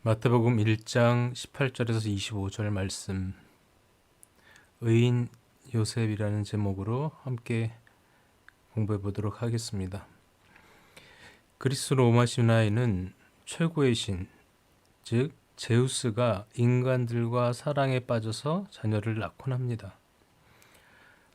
마태복음 1장 18절에서 25절 말씀, 의인 요셉이라는 제목으로 함께 공부해 보도록 하겠습니다. 그리스 로마 신화에는 최고의 신, 즉 제우스가 인간들과 사랑에 빠져서 자녀를 낳곤 합니다.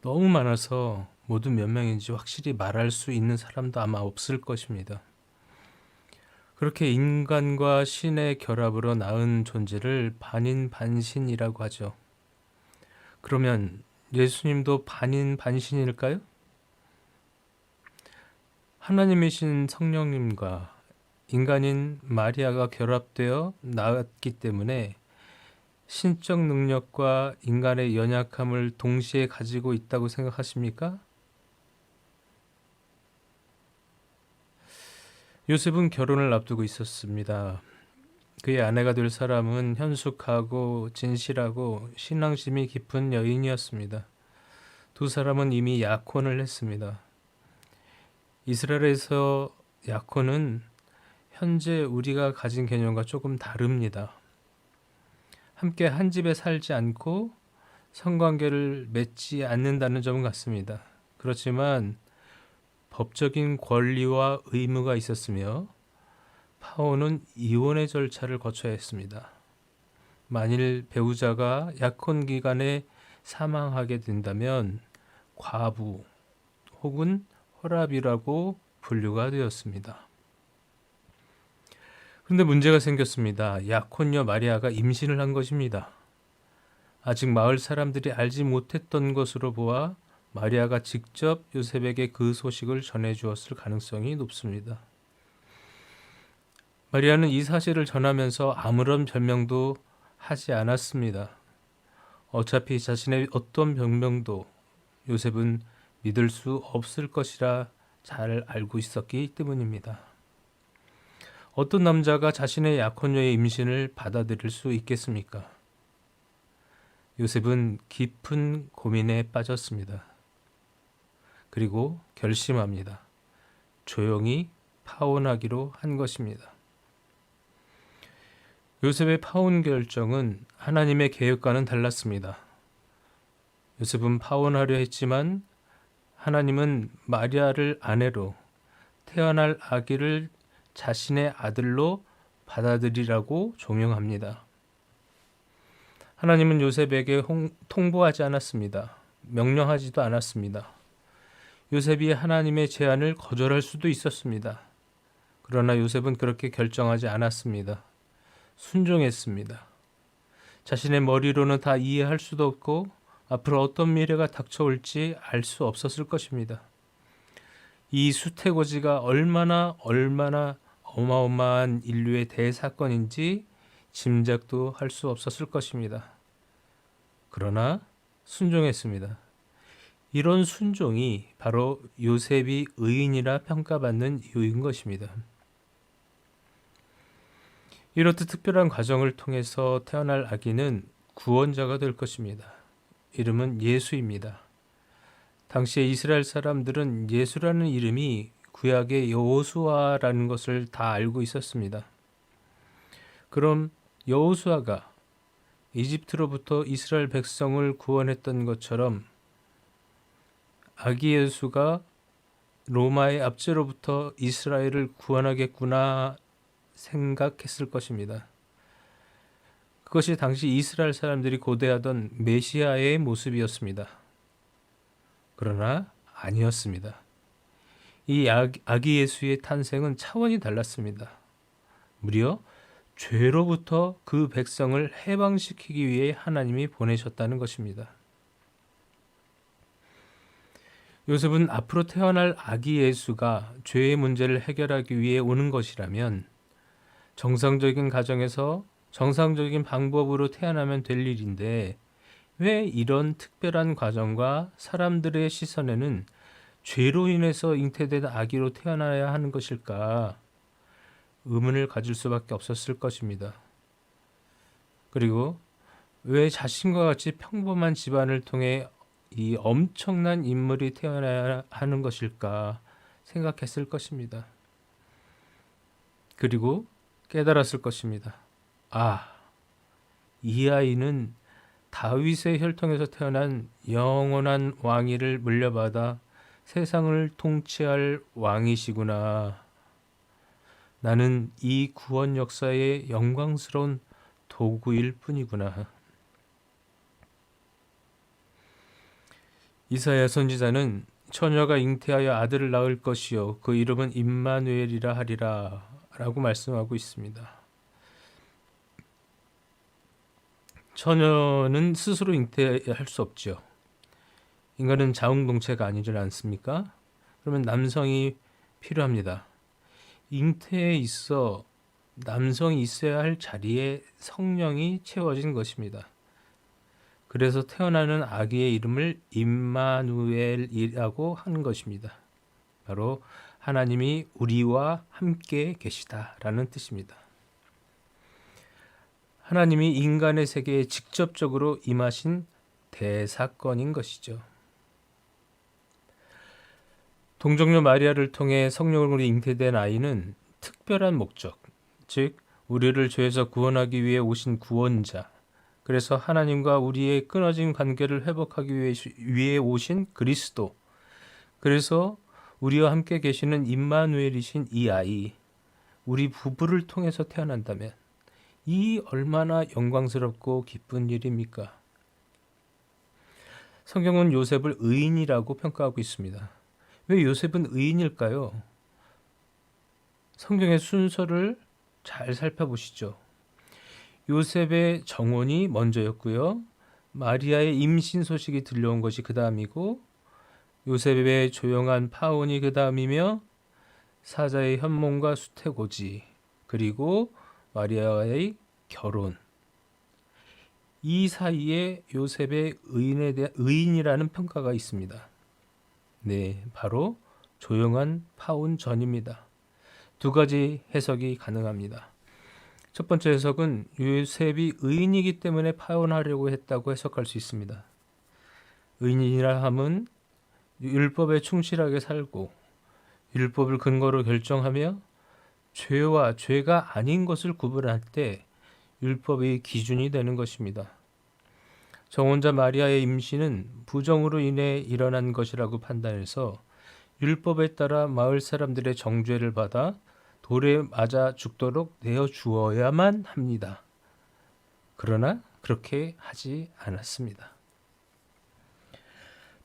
너무 많아서 모두 몇 명인지 확실히 말할 수 있는 사람도 아마 없을 것입니다. 그렇게 인간과 신의 결합으로 낳은 존재를 반인반신이라고 하죠. 그러면 예수님도 반인반신일까요? 하나님이신 성령님과 인간인 마리아가 결합되어 낳았기 때문에 신적 능력과 인간의 연약함을 동시에 가지고 있다고 생각하십니까? 요셉은 결혼을 앞두고 있었습니다. 그의 아내가 될 사람은 현숙하고 진실하고 신앙심이 깊은 여인이었습니다. 두 사람은 이미 약혼을 했습니다. 이스라엘에서 약혼은 현재 우리가 가진 개념과 조금 다릅니다. 함께 한 집에 살지 않고 성관계를 맺지 않는다는 점은 같습니다. 그렇지만 법적인 권리와 의무가 있었으며 파혼은 이혼의 절차를 거쳐야 했습니다. 만일 배우자가 약혼 기간에 사망하게 된다면 과부 혹은 허랍이라고 분류가 되었습니다. 그런데 문제가 생겼습니다. 약혼녀 마리아가 임신을 한 것입니다. 아직 마을 사람들이 알지 못했던 것으로 보아 마리아가 직접 요셉에게 그 소식을 전해주었을 가능성이 높습니다. 마리아는 이 사실을 전하면서 아무런 변명도 하지 않았습니다. 어차피 자신의 어떤 변명도 요셉은 믿을 수 없을 것이라 잘 알고 있었기 때문입니다. 어떤 남자가 자신의 약혼녀의 임신을 받아들일 수 있겠습니까? 요셉은 깊은 고민에 빠졌습니다. 그리고 결심합니다. 조용히 파혼하기로 한 것입니다. 요셉의 파혼 결정은 하나님의 계획과는 달랐습니다. 요셉은 파혼하려 했지만 하나님은 마리아를 아내로 태어날 아기를 자신의 아들로 받아들이라고 종용합니다. 하나님은 요셉에게 통보하지 않았습니다. 명령하지도 않았습니다. 요셉이 하나님의 제안을 거절할 수도 있었습니다. 그러나 요셉은 그렇게 결정하지 않았습니다. 순종했습니다. 자신의 머리로는 다 이해할 수도 없고 앞으로 어떤 미래가 닥쳐올지 알 수 없었을 것입니다. 이 수태고지가 얼마나 어마어마한 인류의 대사건인지 짐작도 할 수 없었을 것입니다. 그러나 순종했습니다. 이런 순종이 바로 요셉이 의인이라 평가받는 이유인 것입니다. 이렇듯 특별한 과정을 통해서 태어날 아기는 구원자가 될 것입니다. 이름은 예수입니다. 당시에 이스라엘 사람들은 예수라는 이름이 구약의 여호수아라는 것을 다 알고 있었습니다. 그럼 여호수아가 이집트로부터 이스라엘 백성을 구원했던 것처럼 아기 예수가 로마의 압제로부터 이스라엘을 구원하겠구나 생각했을 것입니다. 그것이 당시 이스라엘 사람들이 고대하던 메시아의 모습이었습니다. 그러나 아니었습니다. 이 아기 예수의 탄생은 차원이 달랐습니다. 무려 죄로부터 그 백성을 해방시키기 위해 하나님이 보내셨다는 것입니다. 요셉은 앞으로 태어날 아기 예수가 죄의 문제를 해결하기 위해 오는 것이라면 정상적인 가정에서 정상적인 방법으로 태어나면 될 일인데 왜 이런 특별한 과정과 사람들의 시선에는 죄로 인해서 잉태된 아기로 태어나야 하는 것일까? 의문을 가질 수밖에 없었을 것입니다. 그리고 왜 자신과 같이 평범한 집안을 통해 이 엄청난 인물이 태어나야 하는 것일까 생각했을 것입니다. 그리고 깨달았을 것입니다. 아, 이 아이는 다윗의 혈통에서 태어난 영원한 왕위를 물려받아 세상을 통치할 왕이시구나. 나는 이 구원 역사의 영광스러운 도구일 뿐이구나. 이사야 선지자는 처녀가 잉태하여 아들을 낳을 것이요 그 이름은 임마누엘이라 하리라 라고 말씀하고 있습니다. 처녀는 스스로 잉태할 수 없죠. 인간은 자웅동체가 아니지 않습니까? 그러면 남성이 필요합니다. 잉태에 있어 남성이 있어야 할 자리에 성령이 채워진 것입니다. 그래서 태어나는 아기의 이름을 임마누엘이라고 하는 것입니다. 바로 하나님이 우리와 함께 계시다라는 뜻입니다. 하나님이 인간의 세계에 직접적으로 임하신 대사건인 것이죠. 동정녀 마리아를 통해 성령으로 잉태된 아이는 특별한 목적, 즉 우리를 죄에서 구원하기 위해 오신 구원자, 그래서 하나님과 우리의 끊어진 관계를 회복하기 위해 오신 그리스도, 그래서 우리와 함께 계시는 임마누엘이신 이 아이, 우리 부부를 통해서 태어난다면 이 얼마나 영광스럽고 기쁜 일입니까? 성경은 요셉을 의인이라고 평가하고 있습니다. 왜 요셉은 의인일까요? 성경의 순서를 잘 살펴보시죠. 요셉의 정혼이 먼저였고요. 마리아의 임신 소식이 들려온 것이 그 다음이고, 요셉의 조용한 파혼이 그 다음이며, 사자의 현몽과 수태고지, 그리고 마리아와의 결혼. 이 사이에 요셉의 의인이라는 평가가 있습니다. 네, 바로 조용한 파혼 전입니다. 두 가지 해석이 가능합니다. 첫 번째 해석은 요셉이 의인이기 때문에 파혼하려고 했다고 해석할 수 있습니다. 의인이라 함은 율법에 충실하게 살고 율법을 근거로 결정하며 죄와 죄가 아닌 것을 구분할 때 율법의 기준이 되는 것입니다. 정혼자 마리아의 임신은 부정으로 인해 일어난 것이라고 판단해서 율법에 따라 마을 사람들의 정죄를 받아 돌에 맞아 죽도록 내어 주어야만 합니다. 그러나 그렇게 하지 않았습니다.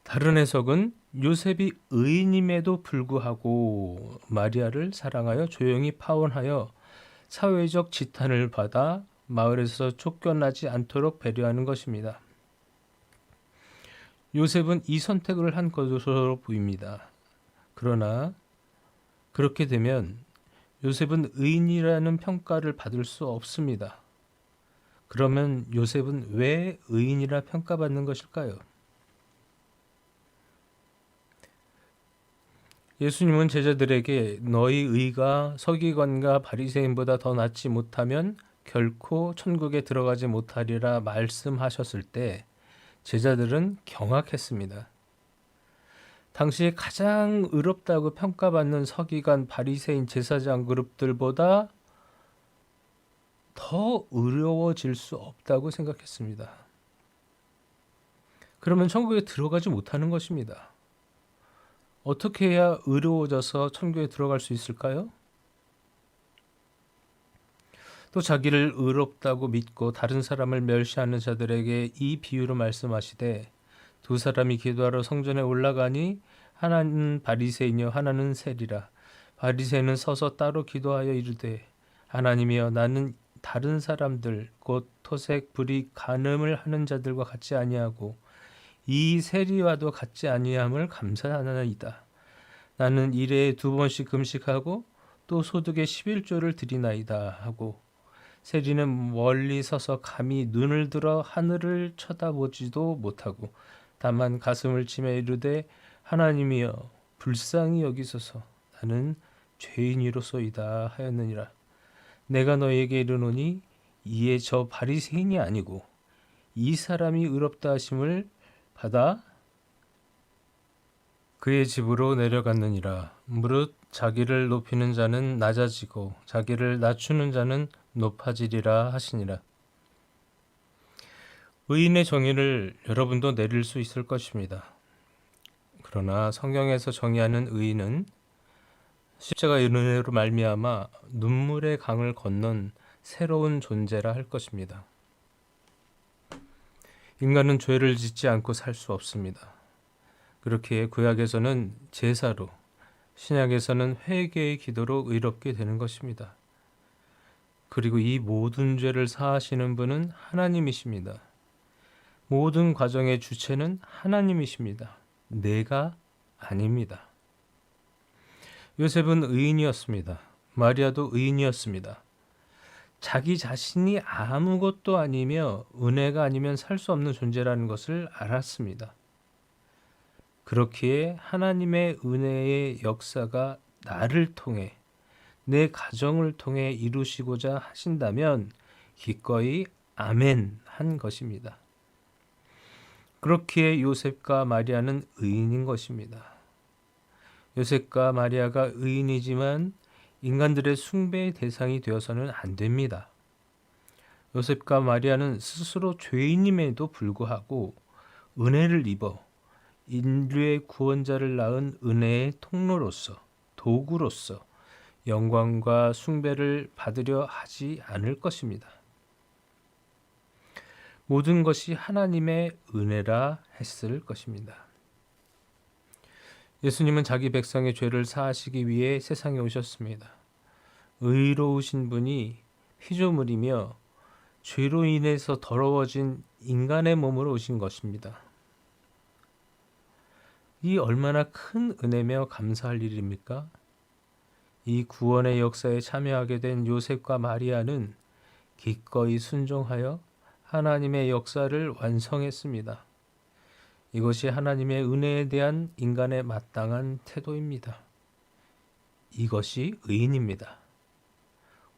다른 해석은 요셉이 의인임에도 불구하고 마리아를 사랑하여 조용히 파혼하여 사회적 지탄을 받아 마을에서 쫓겨나지 않도록 배려하는 것입니다. 요셉은 이 선택을 한 것으로 보입니다. 그러나 그렇게 되면 요셉은 의인이라는 평가를 받을 수 없습니다. 그러면 요셉은 왜 의인이라 평가받는 것일까요? 예수님은 제자들에게 너희 의가 서기관과 바리새인보다 더 낫지 못하면 결코 천국에 들어가지 못하리라 말씀하셨을 때 제자들은 경악했습니다. 당시에 가장 의롭다고 평가받는 서기관, 바리새인, 제사장 그룹들보다 더 의로워질 수 없다고 생각했습니다. 그러면 천국에 들어가지 못하는 것입니다. 어떻게 해야 의로워져서 천국에 들어갈 수 있을까요? 또 자기를 의롭다고 믿고 다른 사람을 멸시하는 자들에게 이 비유로 말씀하시되 두 사람이 기도하러 성전에 올라가니 하나는 바리새인이요 하나는 세리라. 바리새인은 서서 따로 기도하여 이르되 하나님이여 나는 다른 사람들 곧 토색 불이 간음을 하는 자들과 같지 아니하고 이 세리와도 같지 아니함을 감사하나이다. 나는 일에 2번씩 금식하고 또 소득의 11조를 드리나이다 하고 세리는 멀리 서서 감히 눈을 들어 하늘을 쳐다보지도 못하고 다만 가슴을 치며 이르되 하나님이여 불쌍히 여기소서 나는 죄인이로소이다 하였느니라. 내가 너에게 이르노니 이에 저 바리새인이 아니고 이 사람이 의롭다 하심을 받아 그의 집으로 내려갔느니라. 무릇 자기를 높이는 자는 낮아지고 자기를 낮추는 자는 높아지리라 하시니라. 의인의 정의를 여러분도 내릴 수 있을 것입니다. 그러나 성경에서 정의하는 의인은 십자가의 은혜로 말미암아 눈물의 강을 건넌 새로운 존재라 할 것입니다. 인간은 죄를 짓지 않고 살 수 없습니다. 그렇기에 구약에서는 제사로, 신약에서는 회개의 기도로 의롭게 되는 것입니다. 그리고 이 모든 죄를 사하시는 분은 하나님이십니다. 모든 과정의 주체는 하나님이십니다. 내가 아닙니다. 요셉은 의인이었습니다. 마리아도 의인이었습니다. 자기 자신이 아무것도 아니며 은혜가 아니면 살 수 없는 존재라는 것을 알았습니다. 그렇기에 하나님의 은혜의 역사가 나를 통해, 내 가정을 통해 이루시고자 하신다면 기꺼이 아멘 한 것입니다. 그렇기에 요셉과 마리아는 의인인 것입니다. 요셉과 마리아가 의인이지만 인간들의 숭배의 대상이 되어서는 안 됩니다. 요셉과 마리아는 스스로 죄인임에도 불구하고 은혜를 입어 인류의 구원자를 낳은 은혜의 통로로서, 도구로서 영광과 숭배를 받으려 하지 않을 것입니다. 모든 것이 하나님의 은혜라 했을 것입니다. 예수님은 자기 백성의 죄를 사하시기 위해 세상에 오셨습니다. 의로우신 분이 피조물이며 죄로 인해서 더러워진 인간의 몸으로 오신 것입니다. 이 얼마나 큰 은혜며 감사할 일입니까? 이 구원의 역사에 참여하게 된 요셉과 마리아는 기꺼이 순종하여 하나님의 역사를 완성했습니다. 이것이 하나님의 은혜에 대한 인간의 마땅한 태도입니다. 이것이 의인입니다.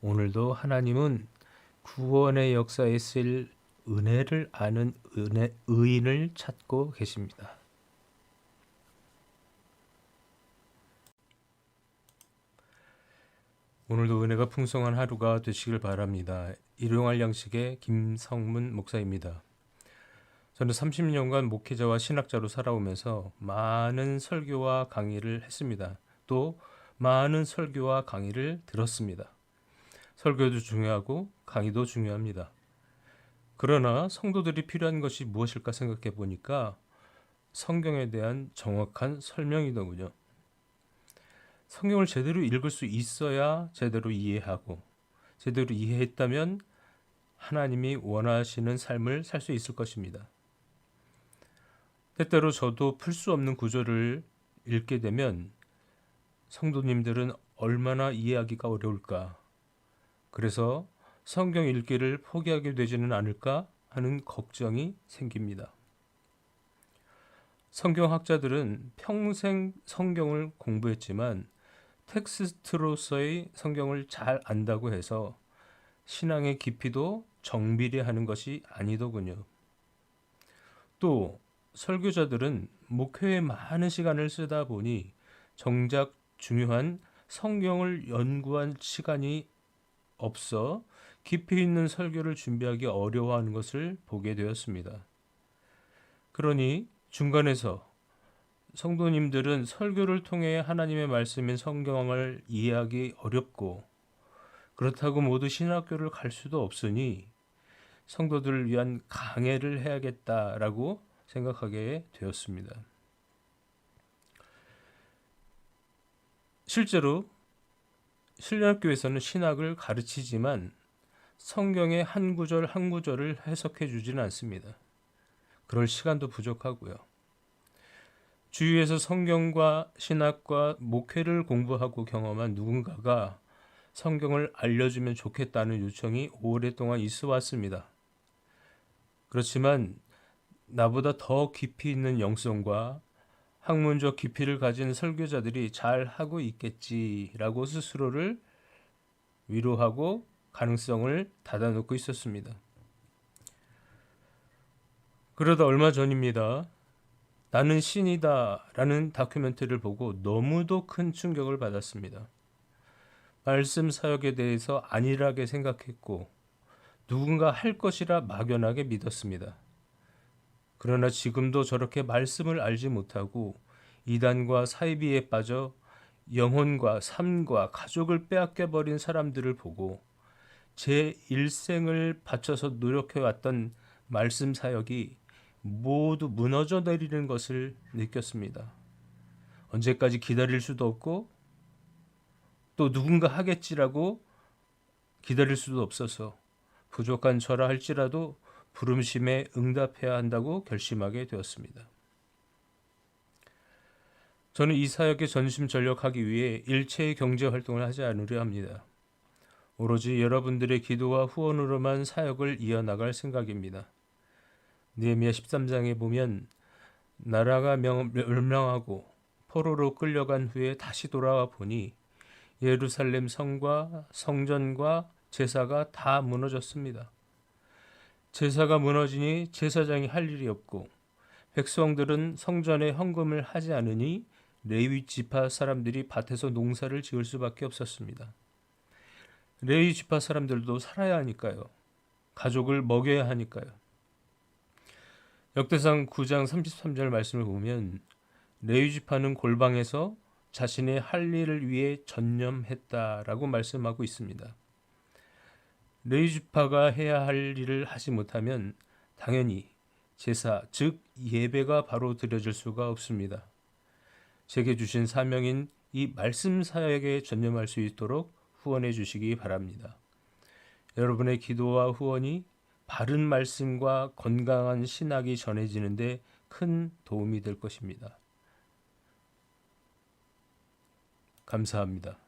오늘도 하나님은 구원의 역사에 쓰일 은혜를 아는 의인을 찾고 계십니다. 오늘도 은혜가 풍성한 하루가 되시길 바랍니다. 일용할 양식의 김성문 목사입니다. 저는 30년간 목회자와 신학자로 살아오면서 많은 설교와 강의를 했습니다. 또 많은 설교와 강의를 들었습니다. 설교도 중요하고 강의도 중요합니다. 그러나 성도들이 필요한 것이 무엇일까 생각해 보니까 성경에 대한 정확한 설명이더군요. 성경을 제대로 읽을 수 있어야 제대로 이해하고, 제대로 이해했다면 하나님이 원하시는 삶을 살 수 있을 것입니다. 때때로 저도 풀 수 없는 구절을 읽게 되면 성도님들은 얼마나 이해하기가 어려울까, 그래서 성경 읽기를 포기하게 되지는 않을까 하는 걱정이 생깁니다. 성경학자들은 평생 성경을 공부했지만 텍스트로서의 성경을 잘 안다고 해서 신앙의 깊이도 정비례 하는 것이 아니더군요. 또 설교자들은 목회에 많은 시간을 쓰다 보니 정작 중요한 성경을 연구한 시간이 없어 깊이 있는 설교를 준비하기 어려워하는 것을 보게 되었습니다. 그러니 중간에서 성도님들은 설교를 통해 하나님의 말씀인 성경을 이해하기 어렵고, 그렇다고 모두 신학교를 갈 수도 없으니 성도들을 위한 강해를 해야겠다라고 생각하게 되었습니다. 실제로 신학교에서는 신학을 가르치지만 성경의 한 구절 한 구절을 해석해 주지는 않습니다. 그럴 시간도 부족하고요. 주위에서 성경과 신학과 목회를 공부하고 경험한 누군가가 성경을 알려주면 좋겠다는 요청이 오랫동안 있어 왔습니다. 그렇지만 나보다 더 깊이 있는 영성과 학문적 깊이를 가진 설교자들이 잘 하고 있겠지라고 스스로를 위로하고 가능성을 닫아놓고 있었습니다. 그러다 얼마 전입니다. 나는 신이다 라는 다큐멘터리를 보고 너무도 큰 충격을 받았습니다. 말씀 사역에 대해서 안일하게 생각했고 누군가 할 것이라 막연하게 믿었습니다. 그러나 지금도 저렇게 말씀을 알지 못하고 이단과 사이비에 빠져 영혼과 삶과 가족을 빼앗겨 버린 사람들을 보고 제 일생을 바쳐서 노력해왔던 말씀 사역이 모두 무너져 내리는 것을 느꼈습니다. 언제까지 기다릴 수도 없고 또 누군가 하겠지라고 기다릴 수도 없어서 부족한 저라 할지라도 부름심에 응답해야 한다고 결심하게 되었습니다. 저는 이 사역에 전심전력하기 위해 일체의 경제 활동을 하지 않으려 합니다. 오로지 여러분들의 기도와 후원으로만 사역을 이어나갈 생각입니다. 느헤미야 13장에 보면 나라가 멸망하고 포로로 끌려간 후에 다시 돌아와 보니 예루살렘 성과 성전과 제사가 다 무너졌습니다. 제사가 무너지니 제사장이 할 일이 없고 백성들은 성전에 헌금을 하지 않으니 레위 지파 사람들이 밭에서 농사를 지을 수밖에 없었습니다. 레위 지파 사람들도 살아야 하니까요. 가족을 먹여야 하니까요. 역대상 9장 33절 말씀을 보면 레위 지파는 골방에서 자신의 할 일을 위해 전념했다라고 말씀하고 있습니다. 레위 지파가 해야 할 일을 하지 못하면 당연히 제사, 즉 예배가 바로 드려질 수가 없습니다. 제게 주신 사명인 이 말씀 사역에 전념할 수 있도록 후원해 주시기 바랍니다. 여러분의 기도와 후원이 바른 말씀과 건강한 신학이 전해지는데 큰 도움이 될 것입니다. 감사합니다.